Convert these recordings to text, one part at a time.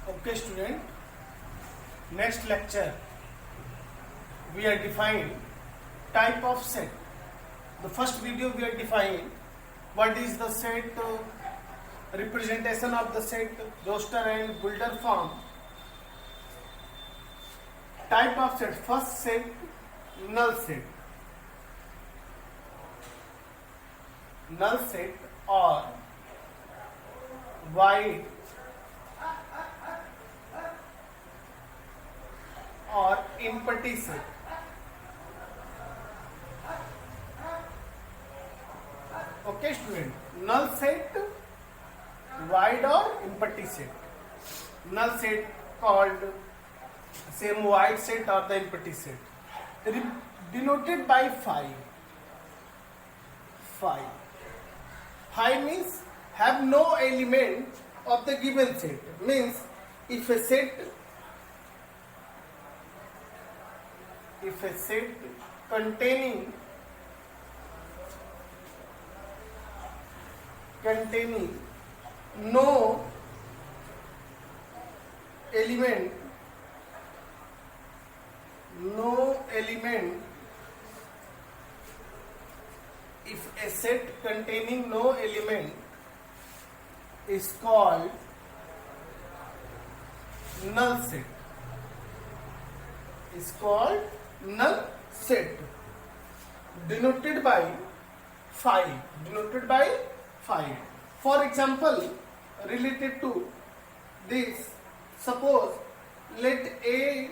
Okay, student. Next lecture, we are defining type of set. The first video we are defining what is the set, representation of the set, roster and builder form. Type of set. First set, null set. Null set or void or empty set. Okay, student. Null set, void or empty set. Null set called same void set or the empty set. Denoted by phi. Phi means have no element of the given set. Means if a set containing no element if a set containing no element is called null set, denoted by phi. For example, related to this, suppose let A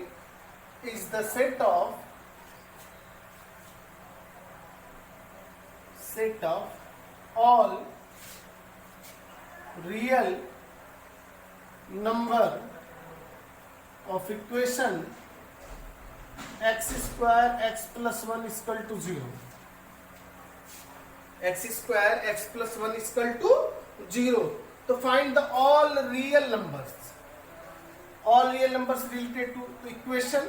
is the set of all real number of equation x square x plus 1 is equal to 0. X square x plus 1 is equal to 0. To find the all real numbers related to equation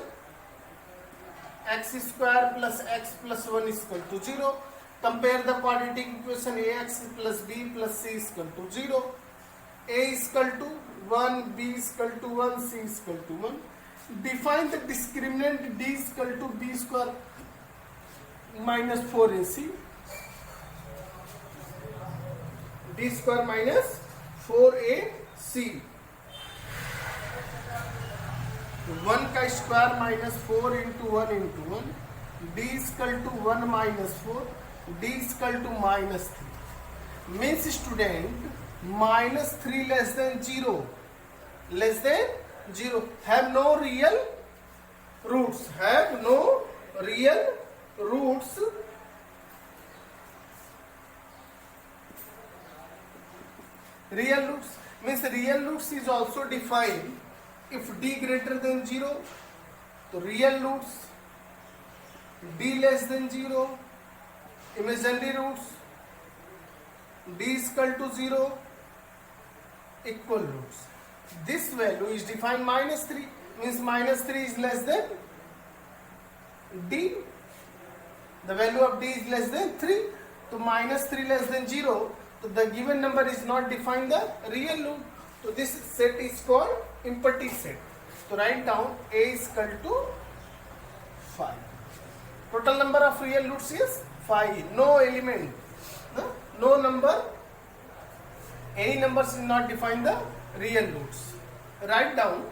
x square plus x plus 1 is equal to 0. Compare the quadratic equation ax plus b plus c is equal to 0. A is equal to 1, b is equal to 1, c is equal to 1. Define the discriminant d is equal to b square minus 4ac. d square minus 4ac. 1 का square minus 4 into 1 into 1. d is equal to 1 minus 4. d is equal to minus 3. Means student minus 3 less than 0. Have no real roots. Real roots means real roots is also defined if d greater than 0. So real roots d less than 0. Imaginary roots d is equal to 0. Equal roots. This value is defined minus 3. Means minus 3 is less than d. The value of d is less than 3. So minus 3 less than 0. So the given number is not defined the real root. So this set is called empty set. So write down a is equal to 5. Total number of real roots is 5. No element. No number. Any numbers will not define the real roots. Write down.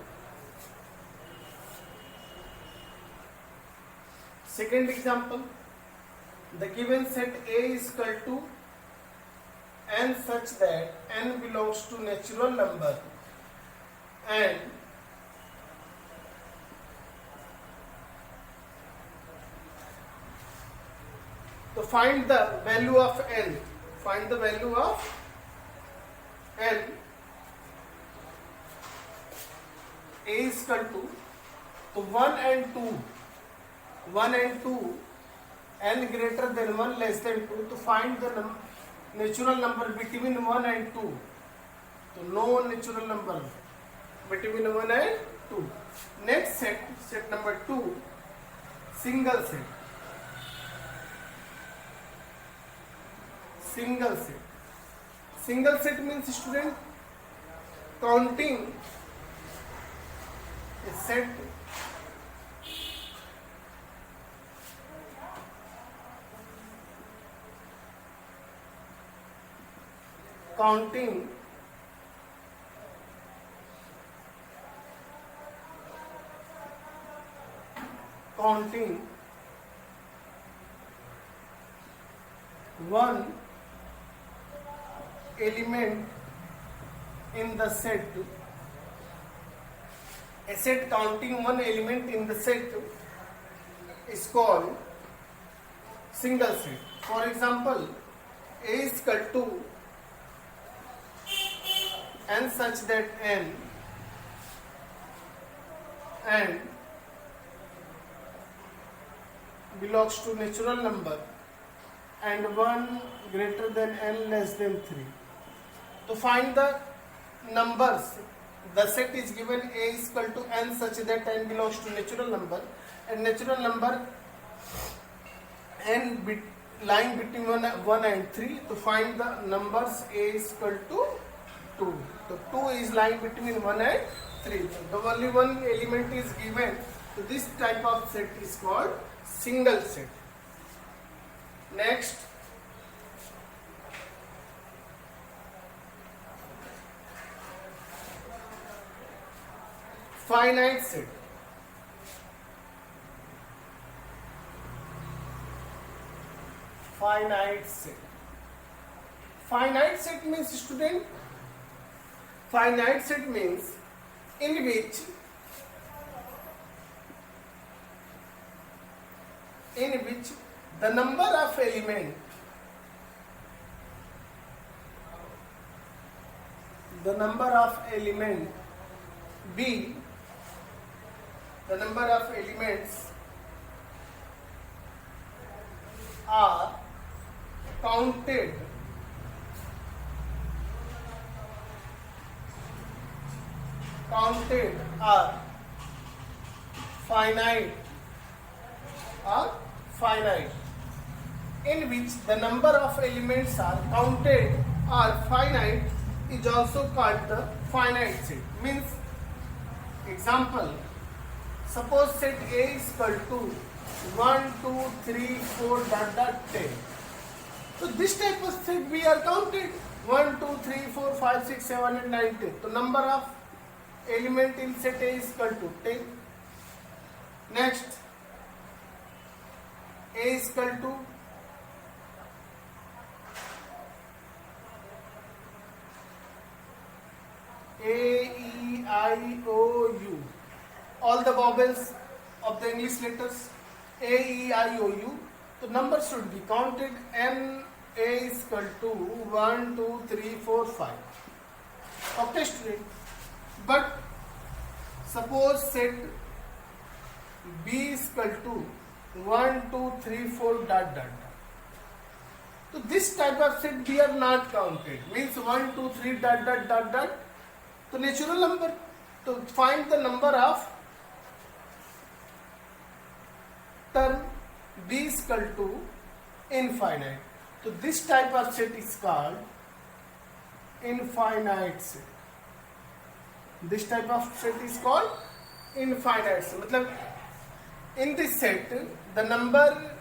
Second example. The given set A is equal to n such that n belongs to natural number and to find the value of n. A is equal to 1 and 2, n greater than 1 less than 2. To find the natural number between 1 and 2. So no natural number between 1 and 2. Next set number 2, single set. Single set. Single set means student counting a set counting one element in the set, a set counting one element in the set is called single set. For example, A is equal to n such that n and belongs to natural number and 1 greater than n less than 3. To find the numbers, the set is given A is equal to n such that n belongs to natural number and natural number n lying between 1 and 3. To find the numbers, A is equal to 2. So 2 is lying between 1 and 3. So the only one element is given. So this type of set is called single set. Next, finite set. Finite set. Finite set means, student, finite set means in which the number of element B, the number of elements are counted are finite, in which the number of elements are counted are finite is also called the finite set. Means, example, suppose set A is equal to 1, 2, 3, 4, 10. So this type of set we are counted 1, 2, 3, 4, 5, 6, 7, and 9, 10. So number of element in set A is equal to 10. Next, A is equal to A, E, I, O, U. All the vowels of the English letters A, E, I, O, U. The numbers should be counted. N, A is equal to 1, 2, 3, 4, 5. Okay, student. But suppose set B is equal to 1, 2, 3, 4, ... So this type of set we are not counted. Means 1, 2, 3, ... So natural number. To find the number of term B is equal to infinite. So this type of set is called infinite set. This type of set is called infinite set. मतलब in this set the number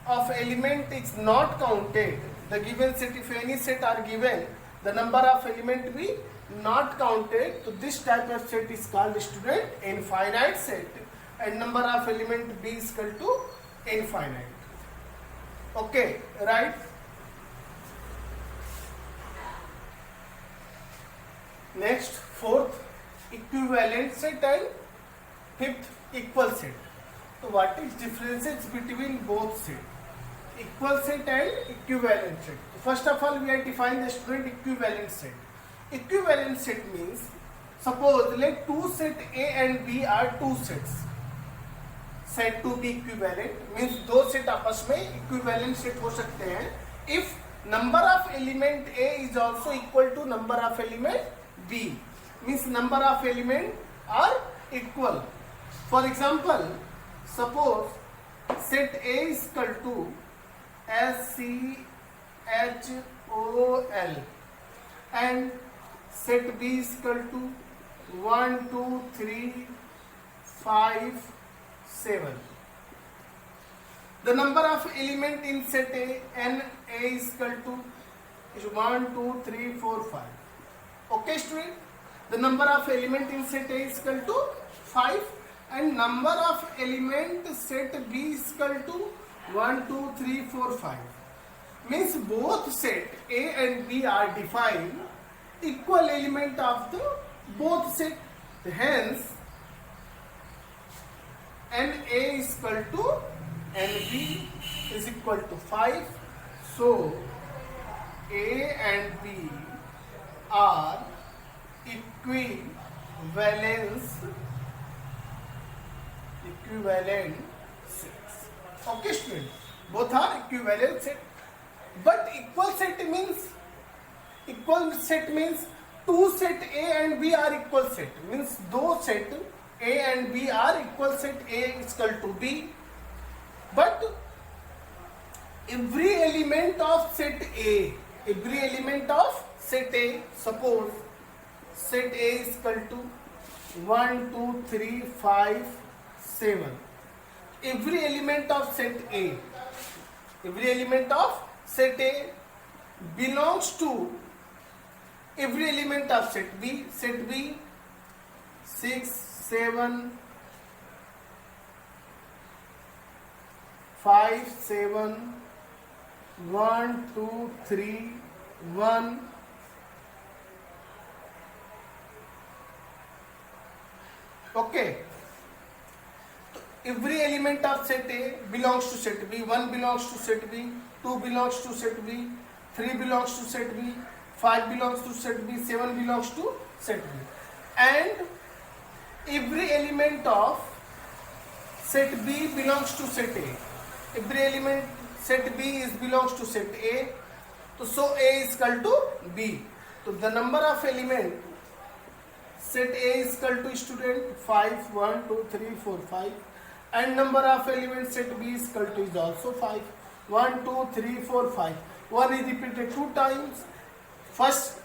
of element is not counted. The given set, if any set are given, the number of element be not counted. So this type of set is called, student, infinite set, and number of element B is equal to infinite. Okay, right? Next, fourth, equivalent set, and fifth, equal set. So what is differences between both set? Equal set and equivalent set. First of all, we are define the student equivalent set. Equivalent set means, suppose let two set A and B are two sets. Set to be equivalent means दो set आपस में equivalent set हो सकते हैं if number of element A is also equal to number of element B. Means number of element are equal. For example, suppose set A is equal to SCHOL and set B is equal to 1, 2, 3, 5, 7. The number of element in set A, n A is equal to is 1, 2, 3, 4, 5. Okay, student? The number of element in set A is equal to 5 and number of element set B is equal to 1, 2, 3, 4, 5. Means both set A and B are defined equal element of the both set. Hence, NA is equal to NB is equal to 5. So, A and B are equivalent sets. Okay, student? Both are equivalent set. But equal set means two set A and B are equal set. Means those set A and B are equal set. A is equal to B. But every element of set A, suppose set A is equal to 1, 2, 3, 5, 7. Every element of set A belongs to every element of set B. Set B 6, 7, 5, 7, 1, 2, 3, 1. Okay. Every element of set A belongs to set B. 1 belongs to set B, 2 belongs to set B, 3 belongs to set B, 5 belongs to set B, 7 belongs to set B. And every element of set B belongs to set A. Every element set B belongs to set A. So A is equal to B. So the number of element set A is equal to student 5, 1, 2, 3, 4, 5. And number of elements set B is equal to is also 5. 1, 2, 3, 4, 5. 1 is repeated 2 times. First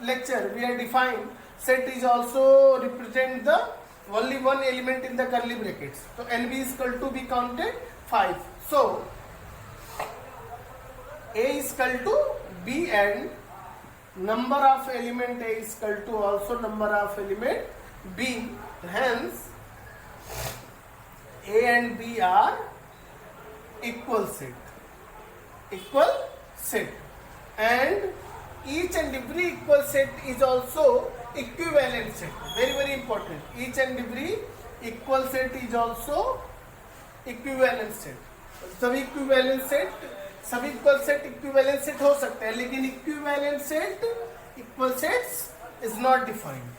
lecture we are defined set is also represent the only one element in the curly brackets. So NB is equal to be counted 5. So A is equal to B and number of element A is equal to also number of element B. Hence A and B are equal set. And each and every equal set is also equivalent set. Very, very important. Each and every equal set is also equivalent set. सभी equivalent set equivalent set हो सकते हैं, लेकिन equivalent set equal sets is not defined.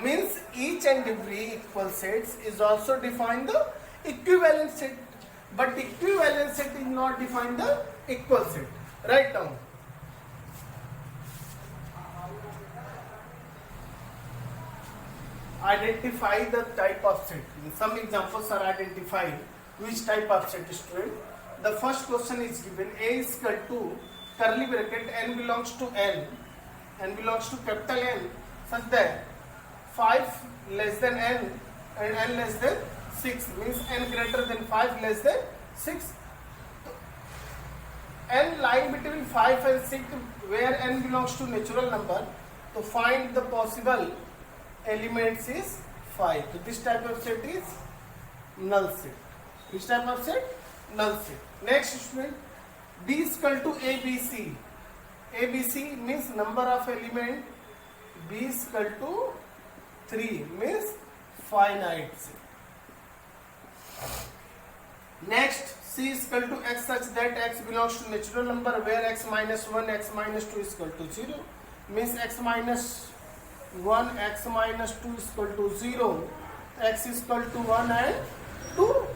Means each and every equal sets is also defined the equivalent set, but equivalent set is not defined the equal set. Write down. Identify the type of set. Some examples are identified. Which type of set, student? The first question is given. A is equal to curly bracket n belongs to n belongs to capital N, such that 5 less than n and n less than 6 means n greater than 5 less than 6. N lying between 5 and 6 where n belongs to natural number. To find the possible elements is 5. So this type of set is null set. Which type of set? Null set. Next student, B is equal to ABC. ABC means number of element. B is equal to 3 means finite set. Next, C is equal to x such that x belongs to natural number where x minus 1, x minus 2 is equal to 0. Means x minus 1, x minus 2 is equal to 0. X is equal to 1 and 2.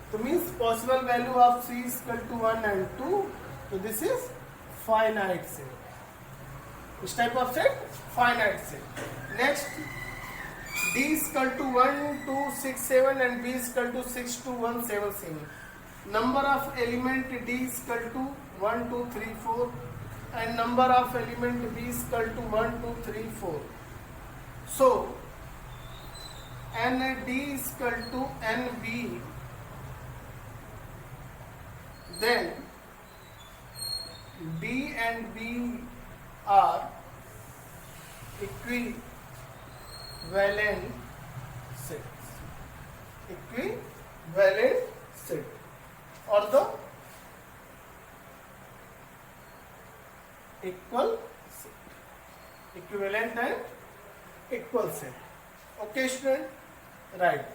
So means possible value of C is equal to 1 and 2. So this is finite set. Which type of set? Finite set. Next, D is equal to 1, 2, 6, 7 and B is equal to 6, 2, 1, 7, 7. Number of element D is equal to 1, 2, 3, 4 and number of element B is equal to 1, 2, 3, 4. So, ND is equal to NB, then D and B are equivalent sets. Equivalent set or the equal set. Equivalent and equal set. Okay, student? Right.